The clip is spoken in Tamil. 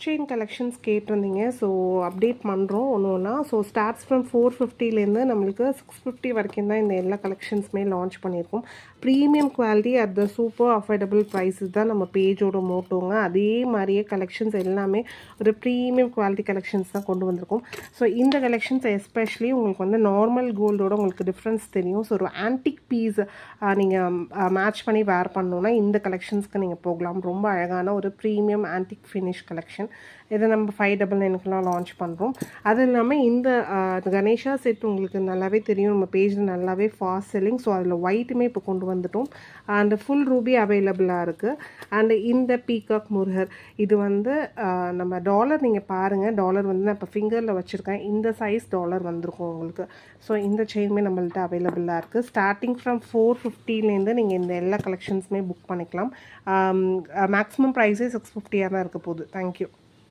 செயின் கலெக்ஷன்ஸ் கேட்டிருந்தீங்க. ஸோ அப்டேட் பண்ணுறோம் ஒன்று ஒன்றா. ஸோ ஸ்டார்ட்ஸ் ஃப்ரம் 450லேருந்து நம்மளுக்கு 650 வரைக்கும் தான் இந்த எல்லா கலெக்ஷன்ஸுமே லான்ச் பண்ணியிருக்கோம். Premium quality at the super affordable prices தான் நம்ம பேஜோட மோட்டோங்க. அதே மாதிரியே கலெக்ஷன்ஸ் எல்லாமே ஒரு ப்ரீமியம் குவாலிட்டி கலெக்ஷன்ஸ் தான் கொண்டு வந்திருக்கோம். ஸோ இந்த கலெக்ஷன்ஸ் எஸ்பெஷலி உங்களுக்கு வந்து நார்மல் கோல்டோட உங்களுக்கு டிஃப்ரென்ஸ் தெரியும். ஸோ ஒரு ஆன்டிக் பீஸ் நீங்கள் மேட்ச் பண்ணி வேர் பண்ணணுன்னா இந்த கலெக்ஷன்ஸ்க்கு நீங்கள் போகலாம். ரொம்ப அழகான ஒரு ப்ரீமியம் ஆன்டிக் ஃபினிஷ் கலெக்ஷன். இதை நம்ம 599க்குலாம் லான்ச் பண்ணுறோம். அது இல்லாமல் இந்த கணேஷா செட் உங்களுக்கு நல்லாவே தெரியும், நம்ம பேஜில் நல்லாவே ஃபாஸ்ட் செல்லிங். ஸோ அதில் ஒயிட்டுமே இப்போ கொண்டு வந்துட்டோம். அண்ட் ஃபுல் ரூபி அவைலபிளாக இருக்குது. அண்டு இந்த பீகாக் முருகர் இது வந்து நம்ம டாலர் நீங்கள் பாருங்கள். டாலர் வந்து நான் இப்போ ஃபிங்கரில் வச்சுருக்கேன். இந்த சைஸ் டாலர் வந்திருக்கும் உங்களுக்கு. ஸோ இந்த செயினுமே நம்மள்ட்ட அவைலபிளாக இருக்குது. ஸ்டார்டிங் ஃப்ரம் 450லேருந்து நீங்கள் இந்த எல்லா கலெக்ஷன்ஸுமே புக் பண்ணிக்கலாம். மேக்ஸிமம் ப்ரைஸே 650 தான் இருக்க போகுது. தேங்க்யூ.